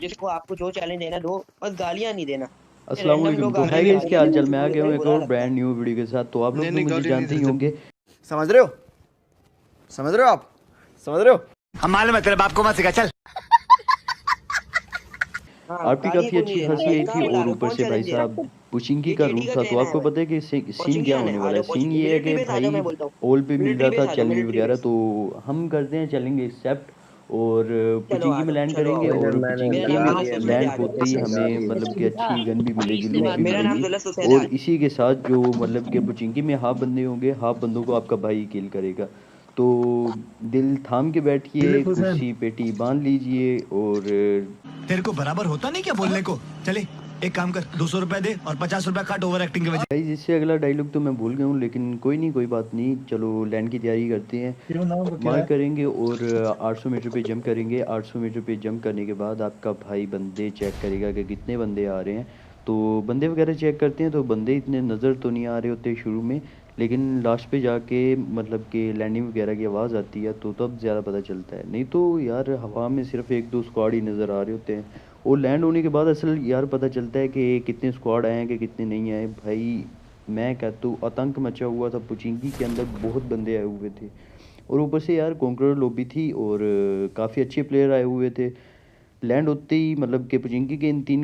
जिसको आपको जो चैलेंज देना दो, बस गालियां नहीं देना। अस्सलाम रैंडम वालेकुम। लोग तो आके है भी गाइस, गालियां क्या हाल देते चाल? हैं, मैं आ मुझे गया हूँ भाई एक बुरा और लगता है। ब्रांड न्यू वीडियो के साथ। तो आप लोग नहीं तो नहीं, मुझे गाली नहीं जानते दे ही सकते। होंगे। समझ रहे हो? समझ रहे हो आप? समझ रहे हो? हम मालूम है तेरे बाप को मत सिखा, चल। हाँ, आपकी गाली काफ़ी कोई नहीं अच्छी देना, खासी आई बस थी नाम ला और लो, ऊपर कौन से भाई चैलेंज दे रहा साहब है। पुचिंकी ये का केटी रूल का था। तो कहना है आपको भाई। पता है कि सीन क्या पोचिंकियान है, होने आ वाला है। जाओ सीन पोचिंकी, ये है मिलिट्री कि बेस आ जाओ, भाई मैं बोलता हूँ। ऑल पे मिल मिलिट्री रहा बेस था आ जाओ, चैलेंज मिलिट्री वगैरह, बेस। तो हम करते हैं चैलेंज एक्सेप्ट और चलो आ पुचिंकी में जाओ, लैंड चलो आ करेंगे। जाओ। और मैंने मेरा पुचिंकी नाम में गा जुलस दिया, हुसैन है, लैंड आ जाओ। होते ही गा हमें दिया। मतलब कि अच्छी गन भी मिलेगी, लूट भी मेरा नाम मिलेगी। जुलस हुसैन है, और आ जाओ। इसी के साथ जो मतलब कि पुचिंकी में हाफ बंदे होंगे, हाफ बंदों को आपका भाई किल करेगा। तो दिल थाम के बैठिए, दिलीप हुसैन। कुर्सी पेटी बांध लीजिए और तेरे को बराबर होता नहीं क्या बोलने को? चले एक काम कर, 200 रुपए दे और 50 रुपए काट ओवर एक्टिंग के वजह। गाइस, इससे अगला डायलॉग तो मैं भूल गया हूँ, लेकिन कोई नहीं, कोई बात नहीं। चलो लैंड की तैयारी करते हैं। क्यों नाम क्या है? मार्क करेंगे और 800 मीटर पे जंप करेंगे। 800 मीटर पे जंप करने के बाद आपका भाई बंदे चेक करेगा कि कितने बंदे आ रहे हैं। तो बंदे वगैरह चेक करते हैं, तो बंदे इतने नज़र तो नहीं आ रहे होते शुरू में, लेकिन लास्ट पे जाके मतलब कि लैंडिंग वगैरह की आवाज़ आती है तो तब ज़्यादा पता चलता है। नहीं तो यार हवा में सिर्फ एक दो स्क्वाड ही नज़र आ रहे होते हैं। और लैंड होने के बाद असल यार पता चलता है कि कितने स्क्वाड आए हैं कि कितने नहीं आए। भाई मैं कहता हूँ आतंक मचा हुआ था, पुचिंकी के अंदर बहुत बंदे आए हुए थे। और ऊपर से यार कॉन्करर लॉबी थी और काफ़ी अच्छे प्लेयर आए हुए थे। लैंड होते ही मतलब कि पुचिंकी के इन तीन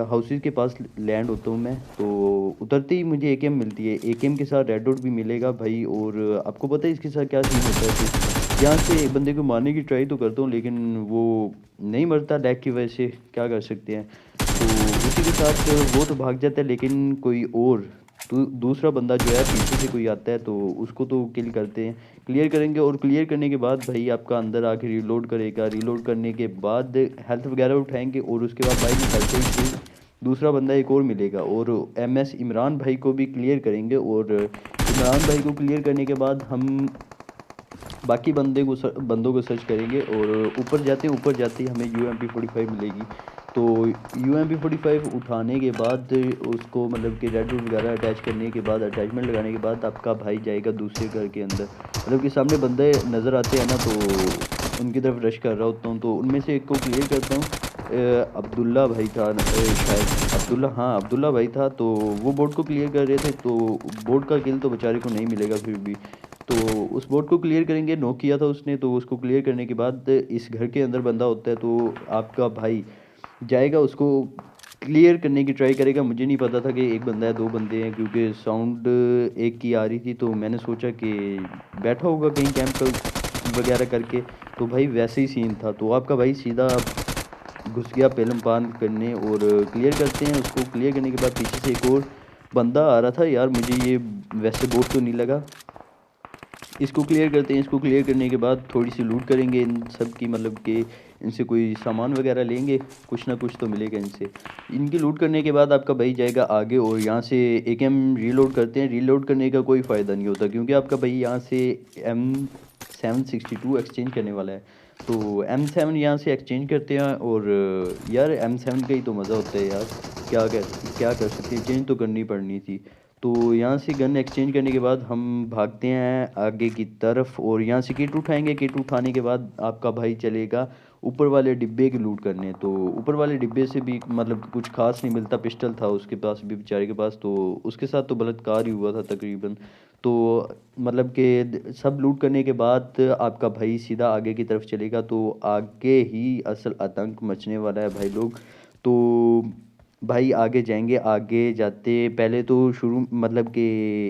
हाउसेस के पास लैंड होता हूँ मैं, तो उतरते ही मुझे एकेएम मिलती है। एकेएम के साथ रेड डॉट भी मिलेगा भाई। और आपको पता है इसके साथ क्या सीन होता है कि यहाँ से एक बंदे को मारने की ट्राई तो करता हूँ, लेकिन वो नहीं मरता लैग की वजह से। क्या कर सकते हैं। तो उसी के साथ वो तो भाग जाता है, लेकिन कोई और दूसरा बंदा जो है पीछे से कोई आता है तो उसको तो किल करते हैं। क्लियर करेंगे और क्लियर करने के बाद भाई आपका अंदर आके रीलोड करेगा। रीलोड करने के बाद हेल्थ वगैरह उठाएंगे और उसके बाद भाई निकलते ही फिर दूसरा बंदा एक और मिलेगा और एमएस इमरान भाई को भी क्लियर करेंगे। और इमरान भाई को क्लियर करने के बाद हम बाकी बंदों को सर्च करेंगे और ऊपर जाते ही हमें UMP 45 मिलेगी। तो UMP 45 उठाने के बाद उसको मतलब कि रेड डॉट वगैरह अटैच करने के बाद, अटैचमेंट लगाने के बाद आपका भाई जाएगा दूसरे घर के अंदर। मतलब कि सामने बंदे नज़र आते हैं ना, तो उनकी तरफ रश कर रहा होता हूँ, तो उनमें से एक को क्लियर करता हूँ। अब्दुल्ला भाई था शायद अब्दुल्ला, हाँ अब्दुल्ला भाई था। तो वो बोर्ड को क्लियर कर रहे थे, तो बोर्ड का किल तो बेचारे को नहीं मिलेगा फिर भी। तो उस बोर्ड को क्लियर करेंगे, नॉक किया था उसने, तो उसको क्लियर करने के बाद इस घर के अंदर बंदा होता है, तो आपका भाई जाएगा उसको क्लियर करने की ट्राई करेगा। मुझे नहीं पता था कि एक बंदा है दो बंदे हैं, क्योंकि साउंड एक की आ रही थी, तो मैंने सोचा कि बैठा होगा कहीं कैंप वगैरह करके। तो भाई वैसे ही सीन था, तो आपका भाई सीधा घुस गया पेलम पान करने और क्लियर करते हैं। उसको क्लियर करने के बाद पीछे से एक और बंदा आ रहा था यार, मुझे ये वैसे बोट तो नहीं लगा। इसको क्लियर करते हैं। इसको क्लियर करने के बाद थोड़ी सी लूट करेंगे इन सब की, मतलब कि इनसे कोई सामान वगैरह लेंगे, कुछ ना कुछ तो मिलेगा इनसे। इनकी लूट करने के बाद आपका भाई जाएगा आगे और यहाँ से AKM रीलोड करते हैं। रीलोड करने का कोई फ़ायदा नहीं होता, क्योंकि आपका भाई यहाँ से M762 एक्सचेंज करने वाला है। तो M7 यहाँ से एक्सचेंज करते हैं और यार M7 का ही तो मज़ा होता है यार। क्या कर सकते हैं, चेंज तो करनी पड़नी थी। तो यहाँ से गन एक्सचेंज करने के बाद हम भागते हैं आगे की तरफ और यहाँ से किट उठाएंगे। किट उठाने के बाद आपका भाई चलेगा ऊपर वाले डिब्बे की लूट करने। तो ऊपर वाले डिब्बे से भी मतलब कुछ खास नहीं मिलता, पिस्टल था उसके पास भी बेचारे के पास, तो उसके साथ तो बलात्कार ही हुआ था तकरीबन। तो मतलब कि सब लूट करने के बाद आपका भाई सीधा आगे की तरफ चलेगा, तो आगे ही असल आतंक मचने वाला है भाई लोग। तो भाई आगे जाएंगे। आगे जाते पहले तो शुरू मतलब कि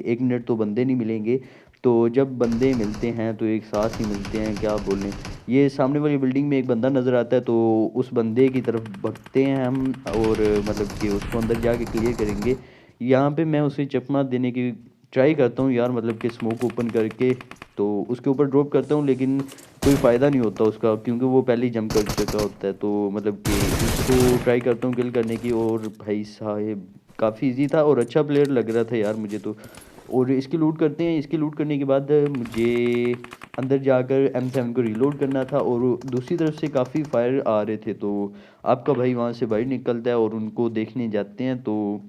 1 मिनट तो बंदे नहीं मिलेंगे। तो जब बंदे मिलते हैं तो एक साथ ही मिलते हैं, क्या बोलें। ये सामने वाली बिल्डिंग में एक बंदा नज़र आता है, तो उस बंदे की तरफ भगते हैं हम और मतलब कि उसको अंदर जाके क्लियर करेंगे। यहाँ पे मैं उसे चकमा देने की ट्राई करता हूँ यार, मतलब कि स्मोक ओपन करके तो उसके ऊपर ड्रॉप करता हूँ, लेकिन कोई फ़ायदा नहीं होता उसका, क्योंकि वो पहले ही जंप कर चुका होता है। तो मतलब कि इसको ट्राई करता हूँ किल करने की, और भाई साहब काफ़ी इजी था और अच्छा प्लेयर लग रहा था यार मुझे तो। और इसकी लूट करते हैं। इसकी लूट करने के बाद मुझे अंदर जाकर M7 को रीलोड करना था और दूसरी तरफ से काफ़ी फायर आ रहे थे, तो आपका भाई वहाँ से बाहर निकलता है और उनको देखने जाते हैं। तो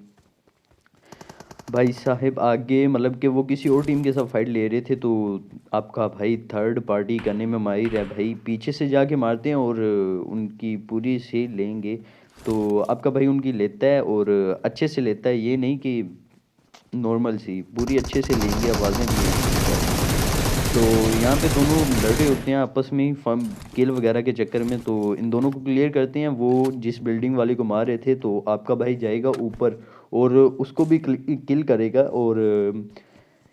भाई साहब आगे मतलब कि वो किसी और टीम के साथ फाइट ले रहे थे, तो आपका भाई थर्ड पार्टी करने में माहिर है भाई, पीछे से जाके मारते हैं और उनकी पूरी से लेंगे। तो आपका भाई उनकी लेता है और अच्छे से लेता है, ये नहीं कि नॉर्मल सी, पूरी अच्छे से लेंगे, आवाज़ें भी हैं। तो यहाँ पे दोनों लड़े होते हैं आपस में ही फम किल वगैरह के चक्कर में, तो इन दोनों को क्लियर करते हैं। वो जिस बिल्डिंग वाले को मार रहे थे, तो आपका भाई जाएगा ऊपर और उसको भी किल करेगा। और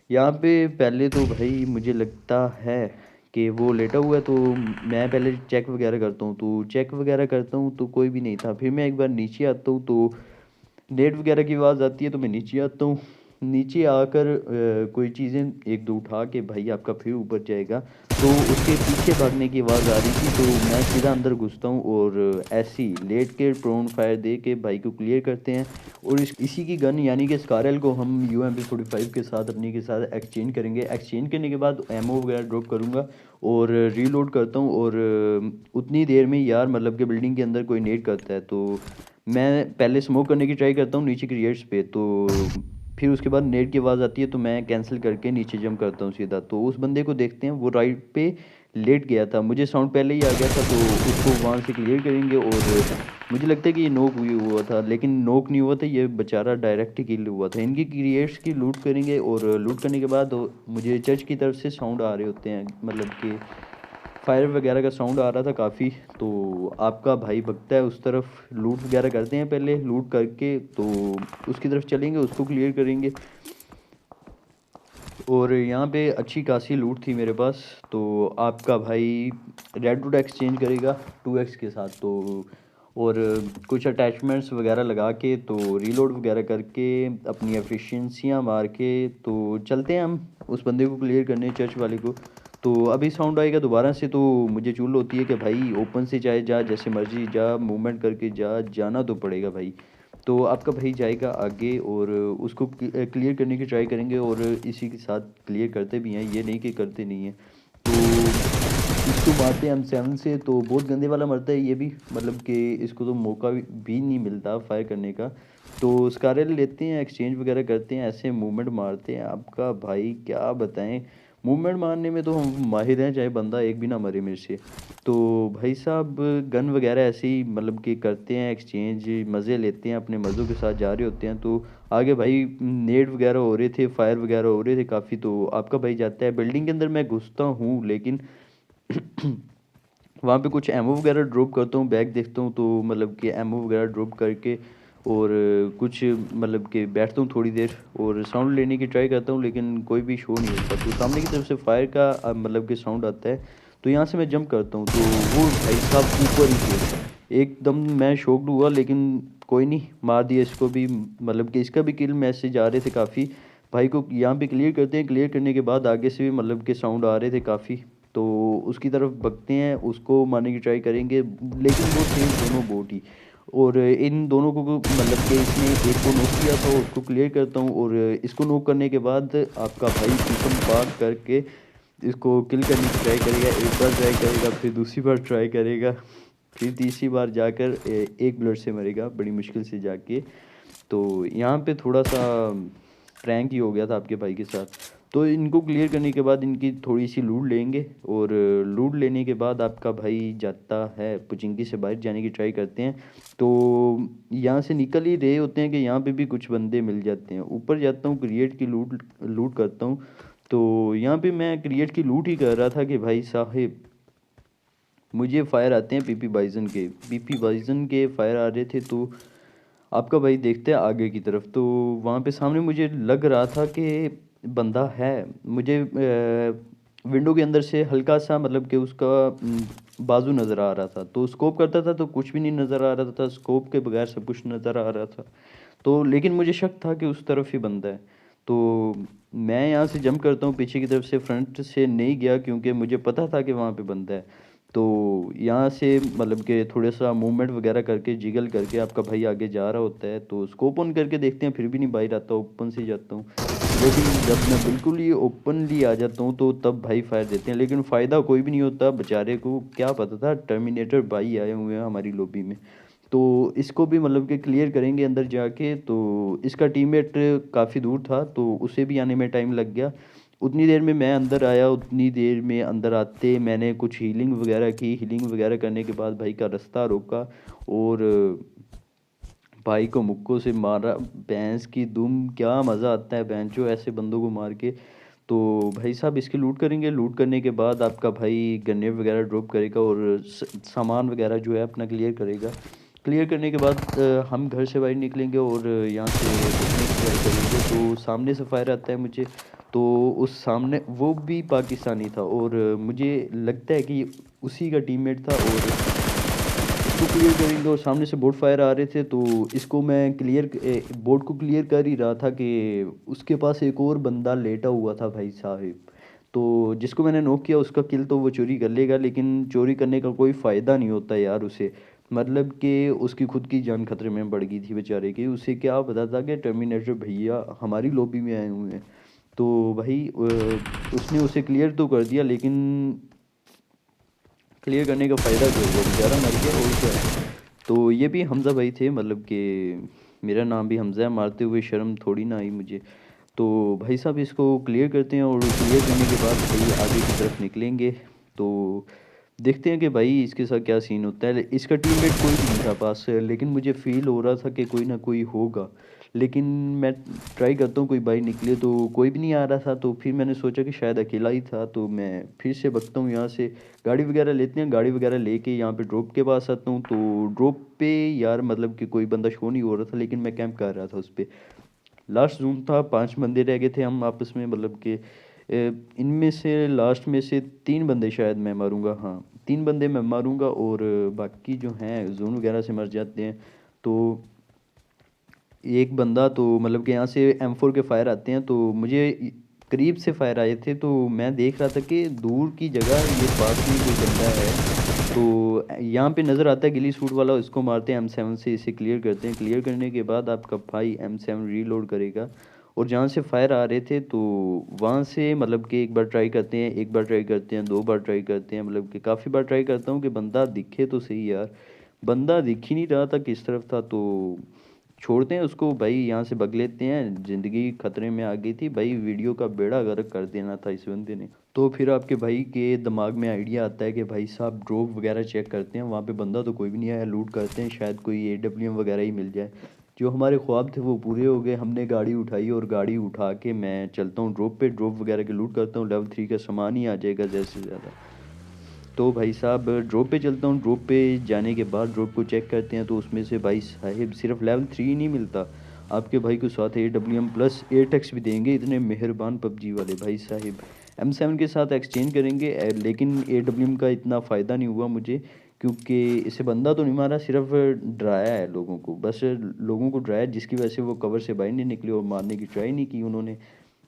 यहाँ पे पहले तो भाई मुझे लगता है कि वो लेटा हुआ है, तो मैं पहले चेक वगैरह करता हूँ, तो चेक वगैरह करता हूँ तो कोई भी नहीं था। फिर मैं एक बार नीचे आता हूँ तो नेट वगैरह की आवाज़ आती है, तो मैं नीचे आता हूँ। नीचे आकर कोई चीज़ें एक दो उठा के भाई आपका फिर ऊपर जाएगा, तो उसके पीछे भागने की आवाज़ आ रही थी, तो मैं सीधा अंदर घुसता हूँ और ऐसे ही लेट के प्रोन फायर दे के भाई को क्लियर करते हैं। और इसी की गन यानी कि स्कारल को हम UMP45 के साथ अपनी के साथ एक्सचेंज करेंगे। एक्सचेंज करने के बाद एमओ वगैरह ड्रॉप करूँगा और रीलोड करता हूँ। और उतनी देर में यार मतलब कि बिल्डिंग के अंदर कोई नेट करता है, तो मैं पहले स्मोक करने की ट्राई करता हूँ नीचे क्रिएट्स पे, तो फिर उसके बाद नेट की आवाज़ आती है, तो मैं कैंसिल करके नीचे जंप करता हूँ सीधा। तो उस बंदे को देखते हैं, वो राइट पे लेट गया था, मुझे साउंड पहले ही आ गया था, तो उसको वहाँ से क्लियर करेंगे। और मुझे लगता है कि ये नोक भी हुआ था, लेकिन नोक नहीं हुआ था, ये बेचारा डायरेक्ट किल हुआ था। इनकी क्रिएट्स की लूट करेंगे और लूट करने के बाद मुझे चर्च की तरफ से साउंड आ रहे होते हैं, मतलब कि फायर वगैरह का साउंड आ रहा था काफ़ी। तो आपका भाई भगता है उस तरफ, लूट वगैरह करते हैं, पहले लूट करके तो उसकी तरफ चलेंगे, उसको क्लियर करेंगे। और यहाँ पे अच्छी खासी लूट थी मेरे पास, तो आपका भाई रेड डॉट एक्सचेंज करेगा 2x के साथ। तो और कुछ अटैचमेंट्स वगैरह लगा के, तो रीलोड वगैरह करके अपनी एफिशिएंसियाँ मार के तो चलते हैं हम उस बंदे को क्लियर करने, चर्च वाले को। तो अभी साउंड आएगा दोबारा से, तो मुझे चुल होती है कि भाई ओपन से चाहे जा, जैसे मर्जी जा, मूवमेंट करके जा, जाना तो पड़ेगा भाई। तो आपका भाई जाएगा आगे और उसको क्लियर करने की ट्राई करेंगे, और इसी के साथ क्लियर करते भी हैं, ये नहीं कि करते नहीं हैं। तो इसको मारते हैं हम 7 से, तो बहुत गंदे वाला मरता है ये भी, मतलब कि इसको तो मौका भी नहीं मिलता फायर करने का। तो स्कारल लेते हैं, एक्सचेंज वगैरह करते हैं, ऐसे मूवमेंट मारते हैं। आपका भाई क्या बताएं, मूवमेंट मारने में तो हम माहिर हैं, चाहे बंदा एक भी ना मरे मेरे से। तो भाई साहब गन वगैरह ऐसे ही मतलब कि करते हैं एक्सचेंज, मज़े लेते हैं, अपने मज़ों के साथ जा रहे होते हैं। तो आगे भाई नेड वगैरह हो रहे थे, फायर वगैरह हो रहे थे काफ़ी, तो आपका भाई जाता है बिल्डिंग के अंदर, मैं घुसता हूँ, लेकिन वहाँ पे कुछ एमओ वगैरह ड्रॉप करता हूँ, बैग देखता हूँ, तो मतलब कि एमओ वगैरह ड्रॉप करके और कुछ मतलब कि बैठता हूँ थोड़ी देर और साउंड लेने की ट्राई करता हूँ, लेकिन कोई भी शो नहीं होता। तो सामने की तरफ से फायर का मतलब कि साउंड आता है, तो यहाँ से मैं जंप करता हूँ, तो वो भाई साहब ऊपर ही थे। एकदम मैं शॉक्ड हुआ, लेकिन कोई नहीं, मार दिया इसको भी, मतलब कि इसका भी किल मैसेज आ रहे थे काफ़ी। भाई को यहाँ पे क्लियर करते हैं, क्लियर करने के बाद आगे से भी मतलब कि साउंड आ रहे थे काफ़ी, तो उसकी तरफ भगते हैं, उसको मारने की ट्राई करेंगे, लेकिन वो थे दोनों बोट ही। और इन दोनों को मतलब कि इसने एक को नोक किया था, उसको क्लियर करता हूँ। और इसको नोक करने के बाद आपका भाई पीछे पार करके इसको किल करने की ट्राई करेगा, एक बार ट्राई करेगा, फिर दूसरी बार ट्राई करेगा, फिर तीसरी बार जाकर एक ब्लड से मरेगा बड़ी मुश्किल से जाके। तो यहाँ पे थोड़ा सा प्रैंक ही हो गया था आपके भाई के साथ। तो इनको क्लियर करने के बाद इनकी थोड़ी सी लूट लेंगे, और लूट लेने के बाद आपका भाई जाता है पुचिंकी से बाहर जाने की ट्राई करते हैं। तो यहाँ से निकल ही रहे होते हैं कि यहाँ पे भी कुछ बंदे मिल जाते हैं, ऊपर जाता हूँ, क्रिएट की लूट लूट करता हूँ। तो यहाँ पे मैं क्रिएट की लूट ही कर रहा था कि भाई साहेब मुझे फायर आते हैं पीपी बाइजन के फायर आ रहे थे। तो आपका भाई देखते हैं आगे की तरफ, तो वहाँ पे सामने मुझे लग रहा था कि बंदा है, मुझे विंडो के अंदर से हल्का सा मतलब कि उसका बाजू नज़र आ रहा था, तो स्कोप करता था तो कुछ भी नहीं नज़र आ रहा था, स्कोप के बगैर सब कुछ नज़र आ रहा था। तो लेकिन मुझे शक था कि उस तरफ ही बंदा है, तो मैं यहाँ से जंप करता हूँ पीछे की तरफ से, फ्रंट से नहीं गया क्योंकि मुझे पता था कि वहाँ पे बंदा है। तो यहाँ से मतलब कि थोड़ा सा मूवमेंट वगैरह करके जिगल करके आपका भाई आगे जा रहा होता है, तो स्कोप ऑन करके देखते हैं, फिर भी नहीं बाहर आता, ओपन से जाता हूँ। लेकिन जब मैं बिल्कुल ही ओपनली आ जाता हूँ, तो तब भाई फायर देते हैं, लेकिन फ़ायदा कोई भी नहीं होता, बेचारे को क्या पता था टर्मिनेटर भाई आए हुए हैं हमारी लॉबी में। तो इसको भी मतलब कि क्लियर करेंगे अंदर जाके। तो इसका टीममेट काफ़ी दूर था तो उसे भी आने में टाइम लग गया। उतनी देर में मैं अंदर आया, उतनी देर में अंदर आते मैंने कुछ हीलिंग वगैरह की। हीलिंग वगैरह करने के बाद भाई का रास्ता रोका और भाई को मुक्कों से मारा। भैंस की दुम, क्या मज़ा आता है भैंचो ऐसे बंदों को मार के। तो भाई साहब इसकी लूट करेंगे। लूट करने के बाद आपका भाई ग्रेनेड वगैरह ड्रॉप करेगा और सामान वगैरह जो है अपना क्लियर करेगा। क्लियर करने के बाद हम घर से बाहर निकलेंगे और यहाँ से रुकने की ट्राई करेंगे। तो सामने से फायर आता है मुझे, तो उस सामने वो भी पाकिस्तानी था और मुझे लगता है कि उसी का टीममेट था। और इसको क्लियर करेंगे और सामने से बोट फायर आ रहे थे तो इसको मैं बोट को क्लियर कर ही रहा था कि उसके पास एक और बंदा लेटा हुआ था भाई साहब। तो जिसको मैंने नॉक किया उसका किल तो वो चोरी कर लेगा, लेकिन चोरी करने का कोई फ़ायदा नहीं होता यार उसे। मतलब कि उसकी खुद की जान खतरे में पड़ गई थी बेचारे की। उसे क्या पता था कि टर्मिनेटर भैया हमारी लॉबी में आए हुए हैं। तो भाई उसने उसे क्लियर तो कर दिया, लेकिन क्लियर करने का फ़ायदा जो हुआ, बेचारा मर गया और क्या। तो ये भी हमज़ा भाई थे, मतलब कि मेरा नाम भी हमज़ा है, मारते हुए शर्म थोड़ी ना आई मुझे। तो भाई साहब इसको क्लियर करते हैं और क्लियर करने के बाद भाई आगे की तरफ निकलेंगे। तो देखते हैं कि भाई इसके साथ क्या सीन होता है। इसका टीममेट कोई भी नहीं था पास, लेकिन मुझे फील हो रहा था कि कोई ना कोई होगा। लेकिन मैं ट्राई करता हूँ कोई भाई निकले, तो कोई भी नहीं आ रहा था। तो फिर मैंने सोचा कि शायद अकेला ही था, तो मैं फिर से बकता हूँ यहाँ से। गाड़ी वगैरह लेते हैं, गाड़ी वगैरह लेके यहाँ पे ड्रॉप के पास आता हूँ। तो ड्रॉप पे यार मतलब कि कोई बंदा शो नहीं हो रहा था, लेकिन मैं कैंप कर रहा था उस पर। लास्ट जोन था, 5 बंदे रह गए थे हम आपस में, मतलब कि इनमें से लास्ट में से 3 बंदे शायद मैं मारूंगा। हाँ 3 बंदे मैं मारूंगा और बाकी जो हैं जोन वगैरह से मर जाते हैं। तो एक बंदा तो मतलब कि यहाँ से M4 के फायर आते हैं, तो मुझे करीब से फायर आए थे। तो मैं देख रहा था कि दूर की जगह ये पास में कोई बंदा है। तो यहाँ पे नज़र आता है गिली सूट वाला, इसको मारते हैं M7 से, इसे क्लियर करते हैं। क्लियर करने के बाद आपका भाई M7 रीलोड करेगा और जहाँ से फायर आ रहे थे तो वहाँ से मतलब कि एक बार ट्राई करते हैं, एक बार ट्राई करते हैं, 2 बार ट्राई करते हैं, मतलब कि काफ़ी बार ट्राई करता हूँ कि बंदा दिखे तो सही यार। बंदा दिख ही नहीं रहा था किस तरफ था। तो छोड़ते हैं उसको भाई, यहाँ से भग लेते हैं। ज़िंदगी खतरे में आ गई थी भाई, वीडियो का बेड़ा गर्क कर देना था इस बंदे ने। तो फिर आपके भाई के दिमाग में आइडिया आता है कि भाई साहब ड्रॉप वगैरह चेक करते हैं। वहाँ पे बंदा तो कोई भी नहीं आया, लूट करते हैं, शायद कोई AWM वगैरह ही मिल जाए। जो हमारे ख्वाब थे वो पूरे हो गए। हमने गाड़ी उठाई और गाड़ी उठा के मैं चलता हूँ ड्रॉप पे। ड्रॉप वगैरह के लूट करता हूँ, लेवल 3 का सामान ही आ जाएगा ज़्यादा से ज़्यादा। तो भाई साहब ड्रॉप पे चलता हूँ। ड्रॉप पे जाने के बाद ड्रॉप को चेक करते हैं, तो उसमें से भाई साहिब सिर्फ लेवल 3 नहीं मिलता, आपके भाई को साथ AWM प्लस 8x भी देंगे। इतने मेहरबान पबजी वाले भाई साहिब। M7 के साथ एक्सचेंज करेंगे, लेकिन AWM का इतना फ़ायदा नहीं हुआ मुझे, क्योंकि इसे बंदा तो नहीं मारा, सिर्फ डराया है लोगों को, बस लोगों को डराया, जिसकी वजह से वो कवर से बाहर नहीं निकले और मारने की ट्राई नहीं की उन्होंने।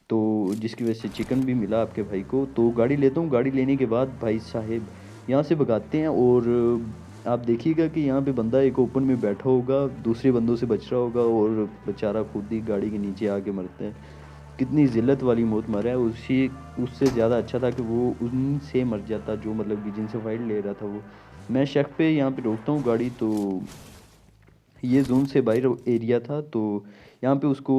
तो जिसकी वजह से चिकन भी मिला आपके भाई को। तो गाड़ी लेता हूँ, गाड़ी लेने के बाद भाई साहेब यहाँ से भगाते हैं। और आप देखिएगा कि यहाँ पे बंदा एक ओपन में बैठा होगा, दूसरे बंदों से बच रहा होगा और बेचारा खुद ही गाड़ी के नीचे आके मरता है। कितनी ज़िल्लत वाली मौत मरा है। उससे ज़्यादा अच्छा था कि वो उनसे मर जाता, जो मतलब कि जिनसे फाइट ले रहा था वो। मैं शेख पे यहाँ पे रोकता हूँ गाड़ी। तो ये जोन से बाहर एरिया था, तो यहाँ पे उसको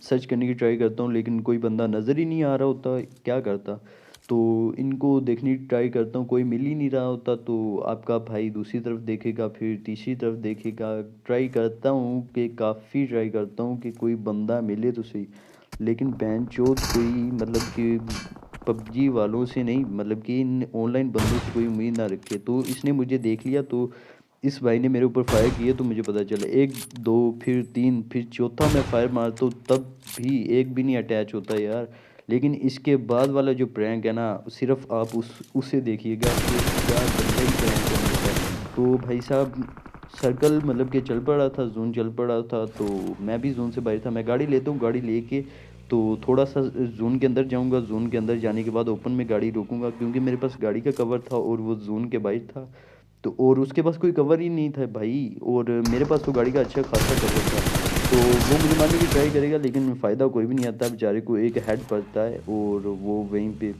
सर्च करने की ट्राई करता हूँ, लेकिन कोई बंदा नज़र ही नहीं आ रहा होता, क्या करता। तो इनको देखने की ट्राई करता हूँ, कोई मिल ही नहीं रहा होता। तो आपका भाई दूसरी तरफ देखेगा, फिर तीसरी तरफ देखेगा, ट्राई करता हूँ कि काफ़ी ट्राई करता हूँ कि कोई बंदा मिले तो सही। लेकिन बेंचोद कोई मतलब कि पबजी वालों से नहीं, मतलब कि इन ऑनलाइन बंदों से कोई उम्मीद ना रखे। तो इसने मुझे देख लिया, तो इस भाई ने मेरे ऊपर फायर किए। तो मुझे पता चला 1 2 फिर 3 फिर चौथा मैं फायर मारता हूँ, तब भी एक भी नहीं अटैच होता यार। लेकिन इसके बाद वाला जो प्रैंक है ना, सिर्फ आप उसे देखिएगा कि क्या गंदा ही प्रैंक है। तो भाई साहब सर्कल मतलब कि चल पड़ा था, जोन चल पड़ा था, तो मैं भी जोन से बाहर था। मैं गाड़ी लेता हूँ, गाड़ी लेके तो थोड़ा सा जोन के अंदर जाऊंगा। जोन के अंदर जाने के बाद ओपन में गाड़ी रोकूंगा, क्योंकि मेरे पास गाड़ी का कवर था और वो जोन के बाहर था। तो और उसके पास कोई कवर ही नहीं था भाई, और मेरे पास तो गाड़ी का अच्छा खासा कवर था। तो वो मुझे मारने की ट्राई करेगा, लेकिन फ़ायदा कोई भी नहीं आता, बेचारे को एक हेड पड़ता है और वो वहीं पे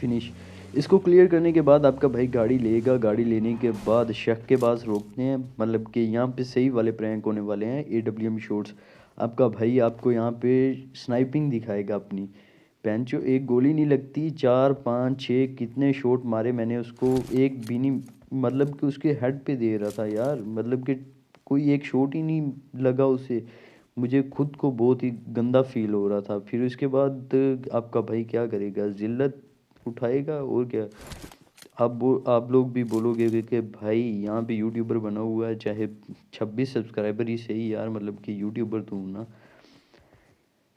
फिनिश। इसको क्लियर करने के बाद आपका भाई गाड़ी लेगा। गाड़ी लेने के बाद शक के पास रोकते हैं, मतलब कि यहाँ पे सही वाले प्रैंक होने वाले हैं। AWM शॉट्स, आपका भाई आपको यहाँ पे स्नाइपिंग दिखाएगा अपनी। पेंचो एक गोली नहीं लगती, 4 5 6 कितने शॉट मारे मैंने उसको, एक भी नहीं, मतलब कि उसके हेड पे दे रहा था यार, मतलब कि कोई एक शॉट ही नहीं लगा उसे। मुझे खुद को बहुत ही गंदा फील हो रहा था। फिर उसके बाद आपका भाई क्या करेगा, जिल्लत उठाएगा और क्या। आप लोग भी बोलोगे कि भाई यहाँ पे यूट्यूबर बना हुआ है, चाहे 26 सब्सक्राइबर ही सही यार, मतलब कि यूट्यूबर तो हूँ ना।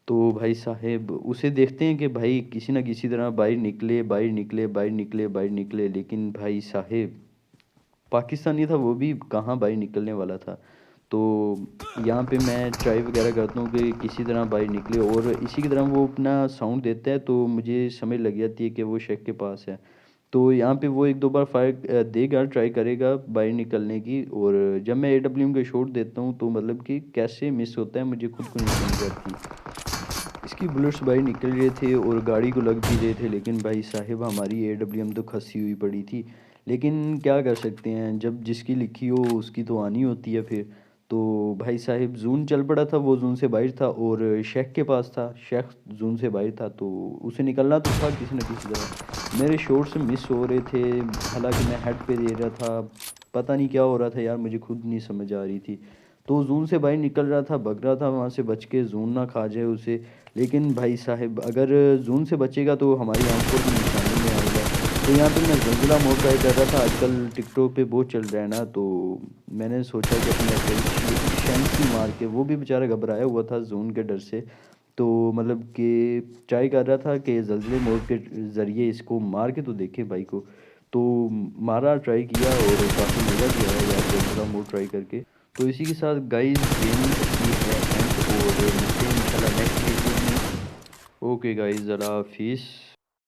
तो भाई साहेब उसे देखते हैं कि भाई किसी ना किसी तरह बाहर निकले, बाहर निकले, बाहर निकले, बाहर निकले, लेकिन भाई साहेब पाकिस्तानी था वो भी, कहाँ बाहर निकलने वाला था। तो यहाँ पे मैं ट्राई वगैरह करता हूँ कि किसी तरह बाहर निकले, और इसी की तरह वो अपना साउंड देता है तो मुझे समझ लग जाती है कि वो शेख के पास है। तो यहाँ पे वो एक दो बार फायर देगा, ट्राई करेगा बाहर निकलने की, और जब मैं AWM का शॉट देता हूँ तो मतलब कि कैसे मिस होता है मुझे खुद को नहीं समझ आती। इसकी बुलेट्स बाहर निकल रहे थे और गाड़ी को लग भी रहे थे, लेकिन भाई साहिब हमारी AWM तो खसी हुई पड़ी थी। लेकिन क्या कर सकते हैं, जब जिसकी लिखी हो उसकी तो आनी होती है फिर। तो भाई साहिब जून चल पड़ा था, वो जून से बाहर था और शेख के पास था, शेख जून से बाहर था, तो उसे निकलना तो था किसी न किसी तरह। मेरे शॉट्स मिस हो रहे थे, हालांकि मैं हेड पे दे रहा था, पता नहीं क्या हो रहा था यार, मुझे खुद नहीं समझ आ रही थी। तो जून से बाहर निकल रहा था, भग रहा था वहाँ से बच के, जून ना खा जाए उसे। लेकिन भाई साहब अगर जून से बचेगा तो हमारी आंखों की निशानी में आएगा। तो यहाँ पे मैं जंगला मोड ट्राई कर रहा था, आजकल टिकटॉक पे बहुत चल रहा है ना, तो मैंने सोचा कि अपने एफिशिएंसी मार के, वो भी बेचारा घबराया हुआ था जून के डर से, तो मतलब कि ट्राई कर रहा था कि जल्जले मोड के ज़रिए इसको मार के तो देखे भाई को। तो मारा, ट्राई किया और काफ़ी मज़ा भी आया यार जंगला मोड ट्राई करके। तो इसी के साथ गाइस गेम अच्छी है एंड, और मिलते हैं इंशाल्लाह नेक्स्ट वीडियो में। ओके गाइस, अल्लाह हाफिज़।